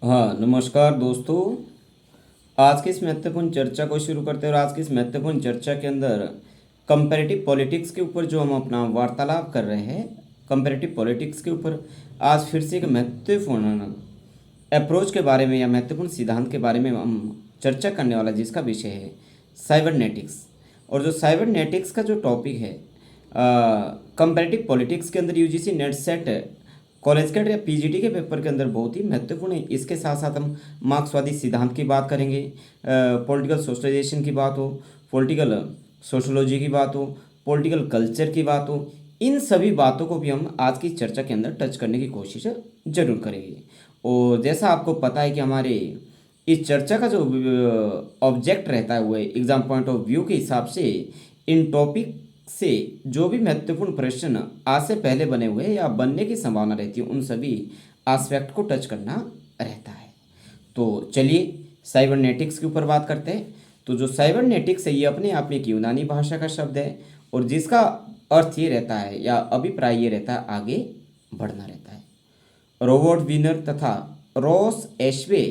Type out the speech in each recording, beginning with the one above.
हाँ, नमस्कार दोस्तों। आज की इस महत्वपूर्ण चर्चा को शुरू करते हैं और आज की इस महत्वपूर्ण चर्चा के अंदर कंपैरेटिव पॉलिटिक्स के ऊपर जो हम अपना वार्तालाप कर रहे हैं, कंपैरेटिव पॉलिटिक्स के ऊपर आज फिर से एक महत्वपूर्ण अप्रोच के बारे में या महत्वपूर्ण सिद्धांत के बारे में हम चर्चा करने वाला, जिसका विषय है साइबरनेटिक्स। और जो साइबरनेटिक्स का जो टॉपिक है कंपैरेटिव पॉलिटिक्स के अंदर UGC NET SET college CAT या पीजीटी के पेपर के अंदर बहुत ही महत्वपूर्ण है। इसके साथ साथ हम मार्क्सवादी सिद्धांत की बात करेंगे, पॉलिटिकल सोशलाइजेशन की बात हो, पॉलिटिकल सोशोलॉजी की बात हो, पॉलिटिकल कल्चर की बात हो, इन सभी बातों को भी हम आज की चर्चा के अंदर टच करने की कोशिश जरूर करेंगे। और जैसा आपको पता है कि हमारे इस चर्चा का जो ऑब्जेक्ट रहता है वो एग्जाम पॉइंट ऑफ व्यू के हिसाब से इन टॉपिक से जो भी महत्वपूर्ण प्रश्न आज से पहले बने हुए हैं या बनने की संभावना रहती है, उन सभी एस्पेक्ट को टच करना रहता है। तो चलिए साइबरनेटिक्स के ऊपर बात करते हैं। तो जो साइबरनेटिक्स है ये अपने आप में एक यूनानी भाषा का शब्द है और जिसका अर्थ ये रहता है या अभिप्राय ये रहता है आगे बढ़ना रहता है। रोबोट विनर तथा रॉस एशवे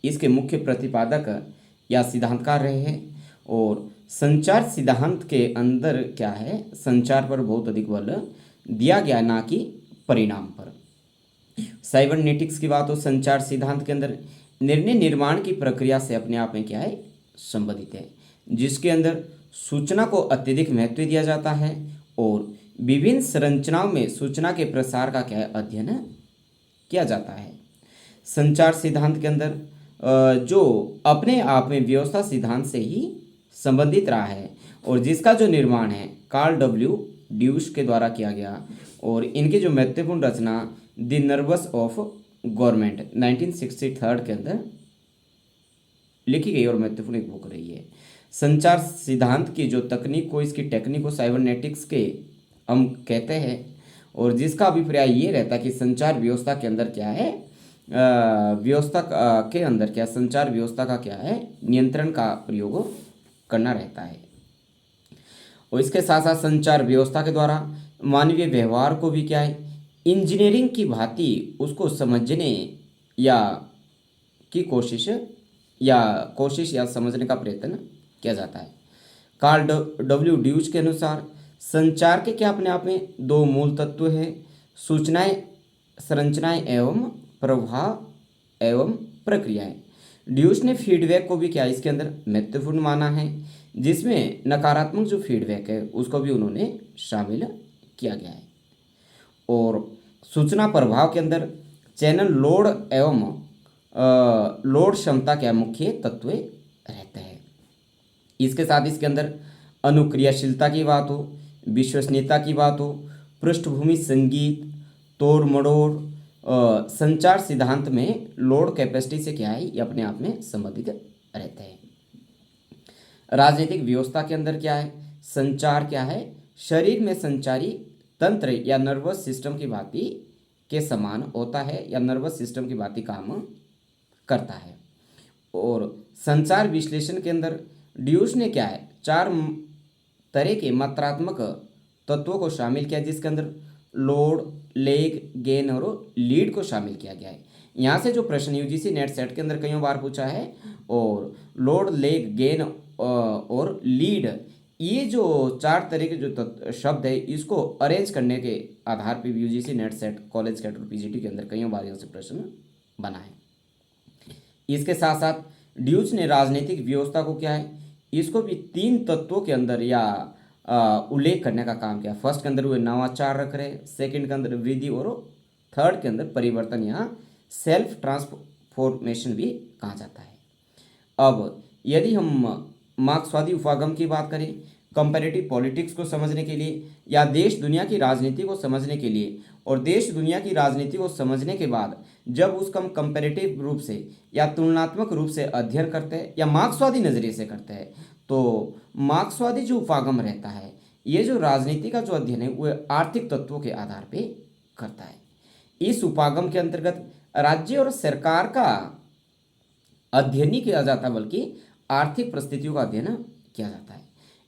इसके मुख्य प्रतिपादक या सिद्धांतकार रहे हैं। और संचार सिद्धांत के अंदर क्या है, संचार पर बहुत अधिक बल दिया गया, ना कि परिणाम पर। साइबरनेटिक्स की बात हो संचार सिद्धांत के अंदर निर्णय निर्माण की प्रक्रिया से अपने आप में क्या है, संबंधित है, जिसके अंदर सूचना को अत्यधिक महत्व दिया जाता है और विभिन्न संरचनाओं में सूचना के प्रसार का क्या है, अध्ययन किया जाता है। संचार सिद्धांत के अंदर जो अपने आप में व्यवस्था सिद्धांत से ही संबंधित रहा है और जिसका जो निर्माण है कार्ल डब्ल्यू ड्यूश के द्वारा किया गया और इनकी जो महत्वपूर्ण रचना द नर्वस ऑफ गवर्नमेंट 1963 के अंदर लिखी गई और महत्वपूर्ण एक बुक रही है। संचार सिद्धांत की जो तकनीक को, इसकी टेक्निक को साइबरनेटिक्स के हम कहते हैं और जिसका अभिप्राय ये रहता है कि संचार व्यवस्था के अंदर क्या है, व्यवस्था के अंदर क्या, संचार व्यवस्था का क्या है, नियंत्रण का प्रयोग करना रहता है। और इसके साथ साथ संचार व्यवस्था के द्वारा मानवीय व्यवहार को भी क्या है, इंजीनियरिंग की भांति उसको समझने या की कोशिश या समझने का प्रयत्न किया जाता है। कार्ल डब्ल्यू ड्यूच के अनुसार संचार के क्या अपने आप में दो मूल तत्व हैं, सूचनाएं, संरचनाएं एवं प्रवाह एवं प्रक्रियाएं। ड्यूच ने फीडबैक को भी क्या इसके अंदर महत्वपूर्ण माना है, जिसमें नकारात्मक जो फीडबैक है उसको भी उन्होंने शामिल किया गया है। और सूचना प्रभाव के अंदर चैनल लोड एवं लोड क्षमता क्या मुख्य तत्व रहते हैं। इसके साथ इसके अंदर अनुक्रियाशीलता की बात हो, विश्वसनीयता की बात हो, पृष्ठभूमि संगीत, तोड़ मड़ोड़, संचार सिद्धांत में लोड कैपेसिटी से क्या है, ये अपने आप में संबंधित रहते हैं। राजनीतिक व्यवस्था के अंदर क्या है, संचार क्या है, शरीर में संचारी तंत्र या नर्वस सिस्टम की भांति के समान होता है या नर्वस सिस्टम की भांति काम करता है। और संचार विश्लेषण के अंदर ड्यूश ने क्या है, चार तरह के मात्रात्मक तत्वों को शामिल किया, जिसके अंदर लोड, लेग, गेन और लीड को शामिल किया गया है। यहाँ से जो प्रश्न यूजीसी नेट सेट के अंदर कई बार पूछा है, और लोड, लेग, गेन और लीड, ये जो चार तरह के जो शब्द है, इसको अरेंज करने के आधार पर UGC NET SET college CAT और पीजीटी के अंदर कई बार यहाँ से प्रश्न बना है। इसके साथ साथ ड्यूच ने राजनीतिक व्यवस्था को क्या है, इसको भी तीन तत्वों के अंदर या उल्लेख करने का काम किया। फर्स्ट के अंदर वो नवाचार रख रहे, सेकंड के अंदर विधि और थर्ड के अंदर परिवर्तन, यहाँ सेल्फ ट्रांसफॉर्मेशन भी कहा जाता है। अब यदि हम मार्क्सवादी उपागम की बात करें कंपैरेटिव पॉलिटिक्स को समझने के लिए या देश दुनिया की राजनीति को समझने के लिए, और देश दुनिया की राजनीति को समझने के बाद जब उसका हम कंपैरेटिव रूप से या तुलनात्मक रूप से अध्ययन करते हैं या मार्क्सवादी नज़रिए से करते हैं, तो मार्क्सवादी जो उपागम रहता है, ये जो राजनीति का जो अध्ययन है वो आर्थिक तत्वों के आधार पे करता है। इस उपागम के अंतर्गत राज्य और सरकार का अध्ययन नहीं किया जाता बल्कि आर्थिक परिस्थितियों का अध्ययन किया जाता है।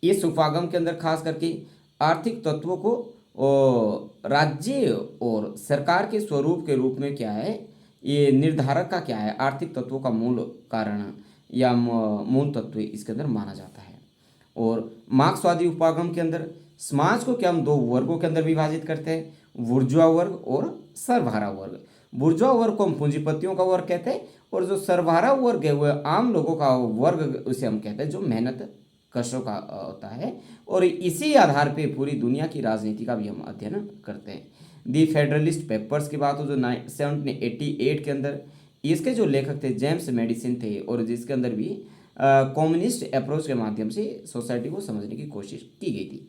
इस उपागम के अंदर खास करके आर्थिक तत्वों को राज्य और सरकार के स्वरूप के रूप में क्या है, ये निर्धारक का क्या है, आर्थिक तत्वों का मूल कारण या मूल तत्व इसके अंदर माना जाता है। और मार्क्सवादी उपागम के अंदर समाज को क्या हम दो वर्गों के अंदर विभाजित करते हैं, बुर्जुआ वर्ग और सर्वहारा वर्ग। बुर्जुआ वर्ग को हम पूंजीपतियों का वर्ग कहते हैं, और जो सर्वहारा वर्ग है वह आम लोगों का वर्ग उसे हम कहते हैं, जो मेहनत कशों का होता है। और इसी आधार पे पूरी दुनिया की राजनीति का भी हम अध्ययन करते हैं। दी फेडरलिस्ट पेपर्स की बात हो जो 1788 के अंदर, इसके जो लेखक थे जेम्स मेडिसन थे, और जिसके अंदर भी कम्युनिस्ट अप्रोच के माध्यम से सोसाइटी को समझने की कोशिश की गई थी।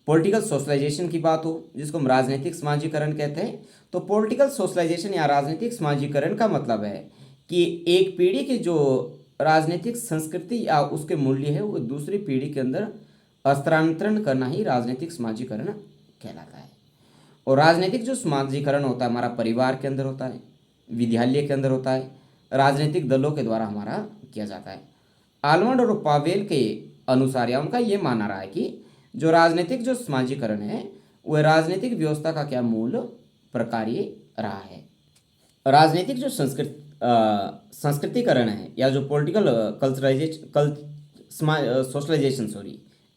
पॉलिटिकल सोशलाइजेशन की बात हो जिसको हम राजनीतिक समाजीकरण कहते हैं, तो पॉलिटिकल सोशलाइजेशन या राजनीतिक समाजीकरण का मतलब है कि एक पीढ़ी की जो राजनीतिक संस्कृति या उसके मूल्य है वो दूसरी पीढ़ी के अंदर हस्तांतरण करना ही राजनीतिक समाजीकरण कहलाता है। और राजनीतिक जो समाजीकरण होता है हमारा परिवार के अंदर होता है, विद्यालय के अंदर होता है, राजनीतिक दलों के द्वारा हमारा किया जाता है। आलमंड और पावेल के अनुसार या उनका ये मानना रहा है कि जो राजनीतिक जो समाजीकरण है वह राजनीतिक व्यवस्था का क्या मूल प्रकार्य रहा है। राजनीतिक जो संस्कृतिकरण है या जो पॉलिटिकल सोशलाइजेशन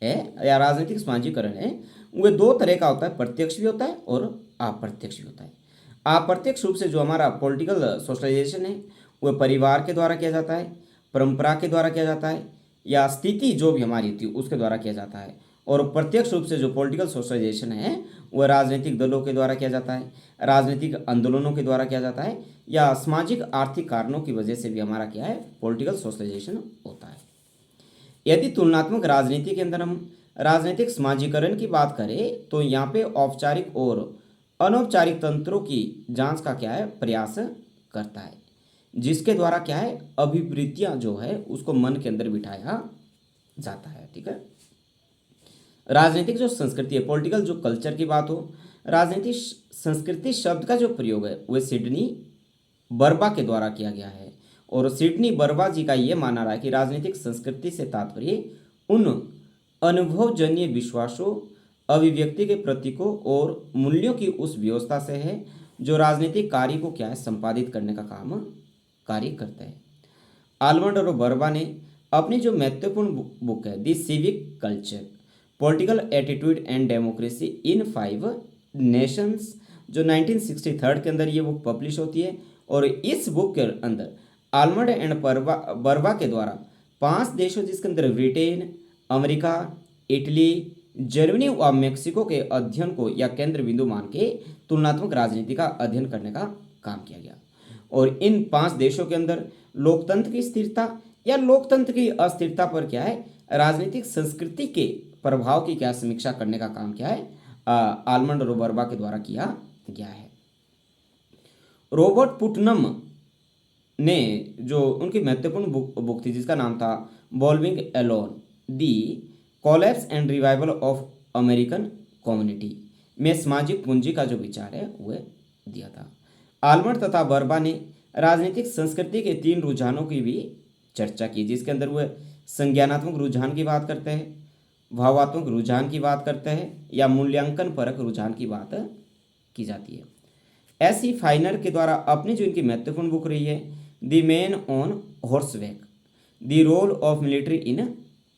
है या राजनीतिक समाजीकरण है, वह दो तरह का होता है, प्रत्यक्ष भी होता है और अप्रत्यक्ष भी होता है। अप्रत्यक्ष रूप से जो हमारा पॉलिटिकल सोशलाइजेशन है वह परिवार के द्वारा किया जाता है, परंपरा के द्वारा किया जाता है, या स्थिति जो भी हमारी थी उसके द्वारा किया जाता है। और प्रत्यक्ष रूप से जो पॉलिटिकल सोशलाइजेशन है वह राजनीतिक दलों के द्वारा किया जाता है, राजनीतिक आंदोलनों के द्वारा किया जाता है, या सामाजिक आर्थिक कारणों की वजह से भी हमारा क्या है, पॉलिटिकल सोशलाइजेशन होता है। यदि तुलनात्मक राजनीति के अंदर हम राजनीतिक समाजीकरण की बात करें तो यहाँ पे औपचारिक और अनौपचारिक तंत्रों की जांच का क्या है, प्रयास करता है, जिसके द्वारा क्या है, अभिवृत्तियां जो है उसको मन के अंदर बिठाया जाता है। ठीक है। राजनीतिक जो संस्कृति है, पॉलिटिकल जो कल्चर की बात हो, राजनीतिक संस्कृति शब्द का जो प्रयोग है वह सिडनी बर्बा के द्वारा किया गया है। और सिडनी बर्बा जी का ये मानना रहा है कि राजनीतिक संस्कृति से तात्पर्य उन अनुभवजन्य विश्वासों, अभिव्यक्ति के प्रतीकों और मूल्यों की उस व्यवस्था से है जो राजनीतिक कार्य को क्या है, संपादित करने का काम कार्य करते हैं। आलमंड और बर्बा ने अपनी जो महत्वपूर्ण बुक है the civic culture, political attitude and democracy in 5 nations, जो 1963 के अंदर ये बुक पब्लिश होती है। और इस बुक के अंदर आलमंड एंड बर्बा के द्वारा 5 देशों जिसके अंदर ब्रिटेन, अमेरिका, इटली, जर्मनी व मेक्सिको के अध्ययन को या केंद्र बिंदु मान के तुलनात्मक राजनीति का अध्ययन करने का काम किया गया। और इन 5 देशों के अंदर लोकतंत्र की स्थिरता या लोकतंत्र की अस्थिरता पर क्या है, राजनीतिक संस्कृति के प्रभाव की क्या समीक्षा करने का काम क्या है, आलमंड और बर्बा के द्वारा किया गया है। रॉबर्ट पुटनम ने जो उनकी महत्वपूर्ण बुक थी जिसका नाम था bowling alone the collapse and revival of American community में सामाजिक पूंजी का जो विचार है वह दिया था। आलमंड तथा बर्बा ने राजनीतिक संस्कृति के 3 रुझानों की भी चर्चा की, जिसके अंदर वह संज्ञानात्मक रुझान की बात करते हैं, भावात्मक रुझान की बात करते हैं, या मूल्यांकन परक रुझान की बात की जाती है। एस.ई. फाइनर के द्वारा अपनी जो इनकी महत्वपूर्ण बुक रही है the man on horseback, the role of military in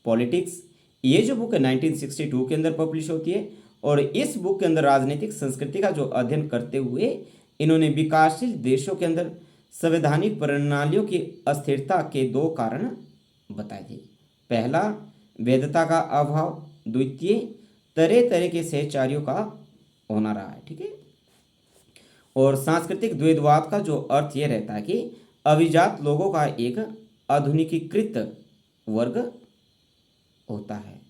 politics, ये जो बुक है 1962 के अंदर पब्लिश होती है। और इस बुक के अंदर राजनीतिक संस्कृति का जो अध्ययन करते हुए इन्होंने विकासशील देशों के अंदर संवैधानिक प्रणालियों की अस्थिरता के 2 कारण बताए थे। पहला, वैधता का अभाव, द्वितीय, तरह तरह के सहचारियों का होना रहा है। ठीक है। और सांस्कृतिक द्वैतवाद का जो अर्थ यह रहता है कि अभिजात लोगों का एक आधुनिकीकृत वर्ग होता है,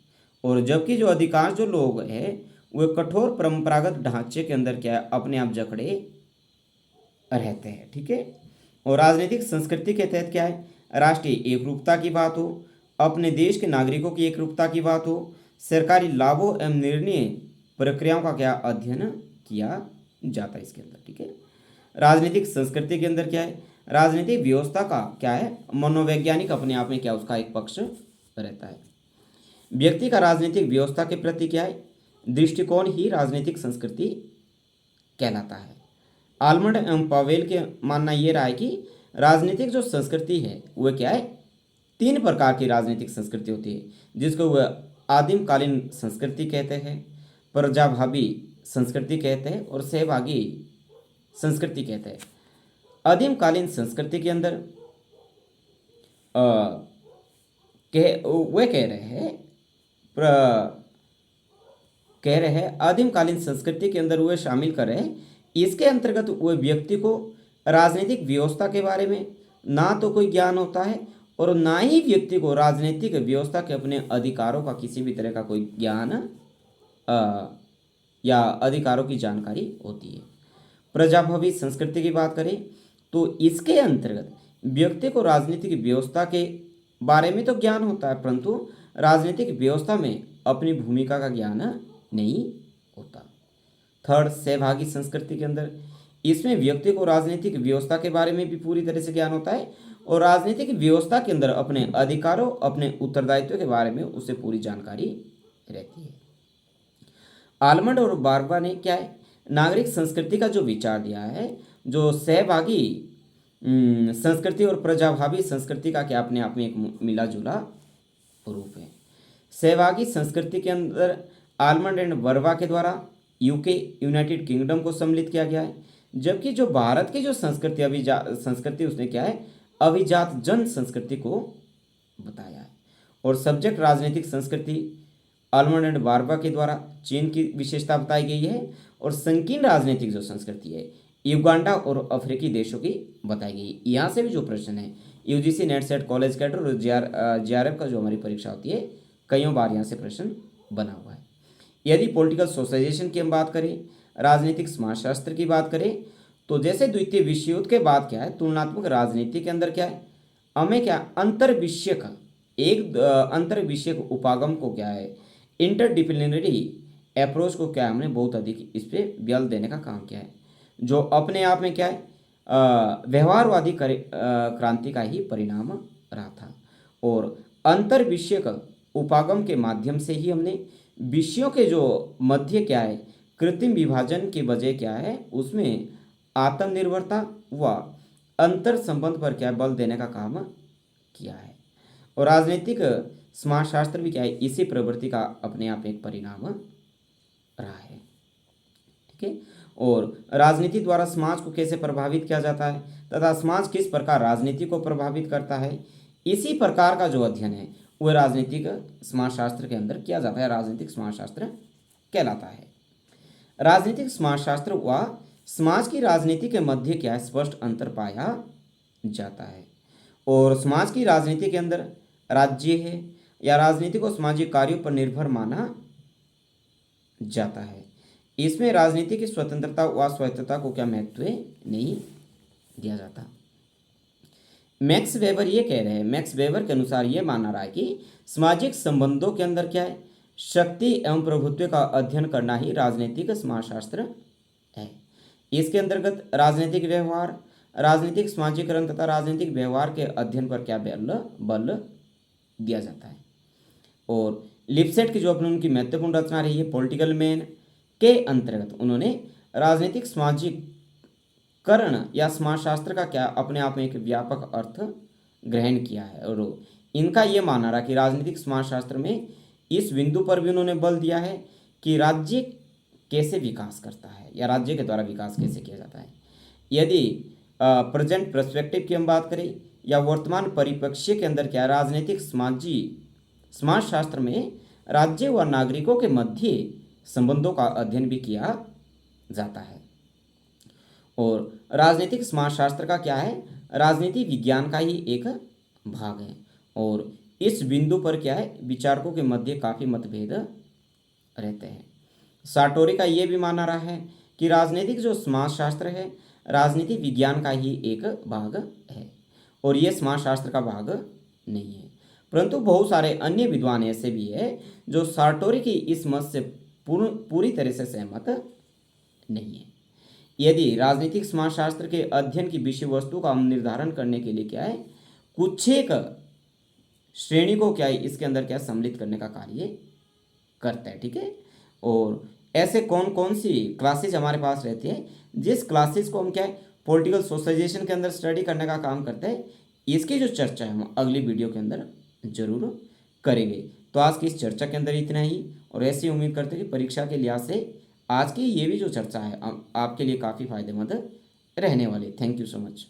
और जबकि जो अधिकांश जो लोग हैं वे कठोर परंपरागत ढांचे के अंदर क्या है, अपने आप जकड़े रहते हैं। ठीक है। और राजनीतिक संस्कृति के तहत क्या है, राष्ट्रीय एकरूपता की बात हो, अपने देश के नागरिकों की एकरूपता की बात हो, सरकारी लाभों एवं निर्णय प्रक्रियाओं का क्या अध्ययन किया जाता है इसके अंदर। ठीक है। राजनीतिक संस्कृति के अंदर क्या है, राजनीतिक व्यवस्था का क्या है, मनोवैज्ञानिक अपने आप में क्या उसका एक पक्ष रहता है। व्यक्ति का राजनीतिक व्यवस्था के प्रति क्या है, दृष्टिकोण ही राजनीतिक संस्कृति कहलाता है। आलमंड एवं पावेल के मानना ये रहा है कि राजनीतिक जो संस्कृति है वह क्या है, 3 प्रकार की राजनीतिक संस्कृति होती है, जिसको वह आदिमकालीन संस्कृति कहते हैं, प्रजाभावी संस्कृति कहते हैं और सहभागी संस्कृति कहते हैं। आदिमकालीन संस्कृति के अंदर वे कह रहे हैं आदिमकालीन संस्कृति के अंदर वे शामिल कर रहे हैं, इसके अंतर्गत वे व्यक्ति को राजनीतिक व्यवस्था के बारे में ना तो कोई ज्ञान होता है और ना ही व्यक्ति को राजनीतिक व्यवस्था के अपने अधिकारों का किसी भी तरह का कोई ज्ञान या अधिकारों की जानकारी होती है। प्रजाभावी संस्कृति की बात करें तो इसके अंतर्गत व्यक्ति को राजनीतिक व्यवस्था के बारे में तो ज्ञान होता है, परंतु राजनीतिक व्यवस्था में अपनी भूमिका का ज्ञान नहीं होता। थर्ड, सहभागी संस्कृति के अंदर इसमें व्यक्ति को राजनीतिक व्यवस्था के बारे में भी पूरी तरह से ज्ञान होता है और राजनीतिक व्यवस्था के अंदर अपने अधिकारों, अपने उत्तरदायित्व के बारे में उसे पूरी जानकारी रहती है। आलमंड और बारबा ने क्या है, नागरिक संस्कृति का जो विचार दिया है, जो सहभागी संस्कृति और प्रजाभावी संस्कृति का क्या अपने आप में एक मिला जुला रूप है। सहभागी संस्कृति के अंदर आलमंड एंड बरवा के द्वारा यूके यूनाइटेड किंगडम को सम्मिलित किया गया है, जबकि जो भारत की जो संस्कृति उसने क्या है, अभिजात जन संस्कृति को बताया है। और सब्जेक्ट राजनीतिक संस्कृति आलमंड एंड बारबा के द्वारा चीन की विशेषता बताई गई है और संकीर्ण राजनीतिक जो संस्कृति है युगांडा और अफ्रीकी देशों की बताई गई है। यहाँ से भी जो प्रश्न है UGC NET SET college cadre और जीआरएफ का जो हमारी परीक्षा होती है, कईयों बार यहाँ से प्रश्न बना हुआ है। यदि पॉलिटिकल सोशलाइजेशन की हम बात करें, राजनीतिक समाजशास्त्र की बात करें, तो जैसे द्वितीय विश्व युद्ध के बाद क्या है, तुलनात्मक राजनीति के अंदर क्या है, हमें क्या अंतर विषयक उपागम को क्या है, इंटरडिसिप्लिनरी अप्रोच को क्या है, हमने बहुत अधिक इस पर बल देने का काम किया है, जो अपने आप में क्या है व्यवहारवादी क्रांति का ही परिणाम रहा था। और अंतर विषयक उपागम के माध्यम से ही हमने विषयों के जो मध्य क्या है कृत्रिम विभाजन की वजह क्या है, उसमें आत्मनिर्भरता व अंतर संबंध पर क्या बल देने का काम किया है। और राजनीतिक समाजशास्त्र भी क्या है, इसी प्रवृत्ति का अपने आप एक परिणाम रहा है। ठीक है। और राजनीति द्वारा समाज को कैसे प्रभावित किया जाता है तथा समाज किस प्रकार राजनीति को प्रभावित करता है, इसी प्रकार का जो अध्ययन है वह राजनीतिक समाजशास्त्र के अंदर किया जाता है, राजनीतिक समाजशास्त्र कहलाता है। राजनीतिक समाजशास्त्र व समाज की राजनीति के मध्य क्या है, स्पष्ट अंतर पाया जाता है। और समाज की राजनीति के अंदर राज्य है या राजनीति को सामाजिक कार्यों पर निर्भर माना जाता है। इसमें राजनीति की स्वतंत्रता व स्वायत्तता को क्या महत्व नहीं दिया जाता। मैक्स वेबर ये कह रहे हैं, मैक्स वेबर के अनुसार ये माना रहा है कि सामाजिक संबंधों के अंदर क्या है, शक्ति एवं प्रभुत्व का अध्ययन करना ही राजनीतिक समाजशास्त्र है। इसके अंतर्गत राजनीतिक व्यवहार, राजनीतिक समाजीकरण तथा राजनीतिक व्यवहार के अध्ययन पर क्या बल दिया जाता है। और लिपसेट की जो अपनी उनकी महत्वपूर्ण रचना रही है पॉलिटिकल मैन के अंतर्गत उन्होंने राजनीतिक समाजीकरण या समाजशास्त्र का क्या अपने आप में एक व्यापक अर्थ ग्रहण किया है। और इनका ये मानना रहा कि राजनीतिक समाजशास्त्र में इस बिंदु पर भी उन्होंने बल दिया है कि राज्य कैसे विकास करता है या राज्य के द्वारा विकास कैसे किया जाता है। यदि प्रेजेंट पर्सपेक्टिव की हम बात करें या वर्तमान परिप्रेक्ष्य के अंदर क्या राजनीतिक समाजशास्त्र में राज्य व नागरिकों के मध्य संबंधों का अध्ययन भी किया जाता है। और राजनीतिक समाजशास्त्र का क्या है, राजनीति विज्ञान का ही एक भाग है। और इस बिंदु पर क्या है, विचारकों के मध्य काफ़ी मतभेद रहते हैं। साटोरी का ये भी मानना रहा है कि राजनीतिक जो समाजशास्त्र है राजनीति विज्ञान का ही एक भाग है और ये समाजशास्त्र का भाग नहीं है। परंतु बहुत सारे अन्य विद्वान ऐसे भी है जो साटोरी की इस मत से पूरी तरह से सहमत नहीं है। यदि राजनीतिक समाजशास्त्र के अध्ययन की विषय वस्तु का हम निर्धारण करने के लिए क्या है, कुछ एक श्रेणी को क्या है इसके अंदर क्या सम्मिलित करने का कार्य करता है। ठीक है। और ऐसे कौन कौन सी क्लासेज हमारे पास रहती है जिस क्लासेस को हम क्या है पॉलिटिकल सोशलाइजेशन के अंदर स्टडी करने का काम करते हैं, इसकी जो चर्चा है हम अगली वीडियो के अंदर जरूर करेंगे। तो आज की इस चर्चा के अंदर इतना ही, और ऐसी उम्मीद करते हैं कि परीक्षा के लिहाज से आज की ये भी जो चर्चा है आपके लिए काफ़ी फायदेमंद रहने वाली। Thank you so much.